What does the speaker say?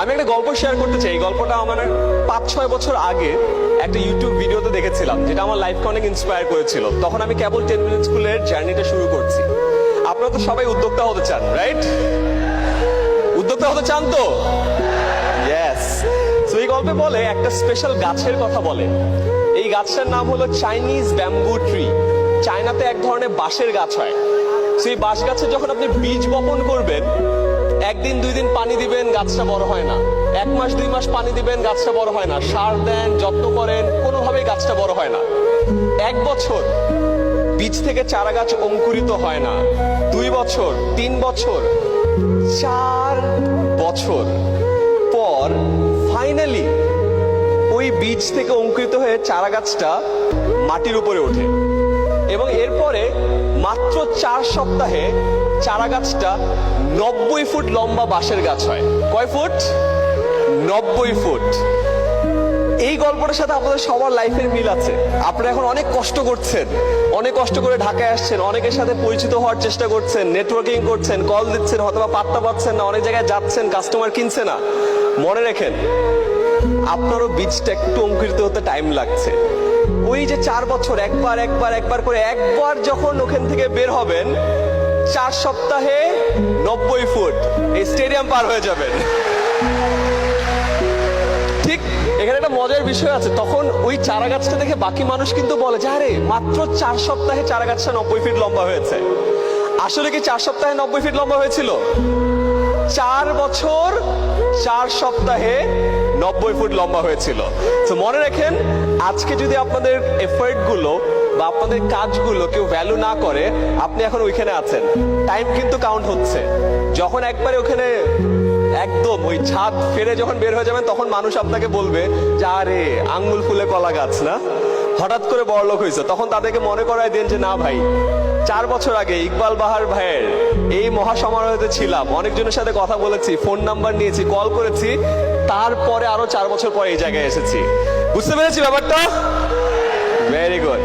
আমি একটা গল্প শেয়ার করতে চাই। এই গল্পটা আমার 5-6 বছর আগে একটা ইউটিউব ভিডিওতে দেখেছিলাম, যেটা আমার লাইফকে অনেক ইন্সপায়ার করেছিল। তখন আমি কেবল 10 মিনিট স্কুলের জার্নিটা শুরু করছি। আপনারা তো সবাই উদ্যোক্তা হতে চান, রাইট? উদ্যোক্তা হতে চান তো? ইয়েস। তো এই গল্পে বলে একটা স্পেশাল গাছের কথা বলে। এই গাছটার নাম হলো চাইনিজ ব্যাম্বু ট্রি। চায়নাতে এক ধরনের বাঁশের গাছ হয়। সেই বাঁশ গাছে যখন আপনি বীজ বপন করবেন, 1 দিন 2 দিন পানি দিবেন, গাছটা বড় হয় না। 1 মাস 2 মাস পানি দিবেন, গাছটা বড় হয় না। সার দেন, যত্ন করেন, কোনোভাবেই গাছটা বড় হয় না। 1 বছর বীজ থেকে চারা গাছ অঙ্কুরিত হয় না। 2 বছর, 3 বছর, 4 বছর পর ফাইনালি ওই বীজ থেকে অঙ্কুরিত হয়ে চারা গাছটা মাটির উপরে ওঠে। এবং এরপরে মাত্র 4 সপ্তাহে চারা গাছটা 90 ফুট লম্বা বাঁশের গাছ হয়। কয় ফুট? 90 ফুট। এই গল্পটার সাথে আপনাদের সবার লাইফের মিল আছে। আপনারা এখন অনেক কষ্ট করছেন, অনেক কষ্ট করে ঢাকায় আসছেন, অনেকের সাথে পরিচিত হওয়ার চেষ্টা করছেন, নেটওয়ার্কিং করছেন, কল দিচ্ছেন, হয়তো পাত্তা পাচ্ছেন না, অনেক জায়গায় যাচ্ছেন, কাস্টমার কিনছে না। মনে রাখেন, আপনারও বীজটা একটু অঙ্কুরিত হতে টাইম লাগছে। ওই যে 4 বছর একবার করে একবার যখন ওখান থেকে বের হবেন, 4 সপ্তাহে 90 ফুট এই স্টেডিয়াম পার হয়ে যাবেন। ঠিক এখানে একটা মজার বিষয় আছে। তখন ওই চারা গাছটা দেখে বাকি মানুষ কিন্তু বলে যে আরে মাত্র 4 সপ্তাহে চারা গাছটা 90 ফিট লম্বা হয়েছে। আসলে কি 4 সপ্তাহে 90 ফিট লম্বা হয়েছিল? 4 বছর 4 সপ্তাহে 90 ফুট লম্বা হয়েছিল। তো মনে রাখেন, আজকে যদি আপনাদের এফর্ট গুলো বা আপনাদের কাজগুলো কেউ ভ্যালু না করে, আপনি এখন ওইখানে আছেন, টাইম কিন্তু কাউন্ট হচ্ছে। যখন একবারে ওখানে একদম ওই ছাদ ফেরে যখন বের হয়ে যাবেন, তখন মানুষ আপনাকে বলবে যে আরে আঙ্গুল ফুলে কলা গাছ না, হঠাৎ করে বড়লোক হয়েছে। তখন তাদেরকে মনে করায় দেন যে না ভাই, 4 বছর আগে ইকবাল বাহার ভাইয়ের এই মহাসমারোহেতে ছিলাম, অনেকজনের সাথে কথা বলেছি, ফোন নাম্বার নিয়েছি, কল করেছি, তারপরে আরো 4 বছর পরে এই জায়গায় এসেছি। বুঝতে পেরেছি ব্যাপারটা? Very good.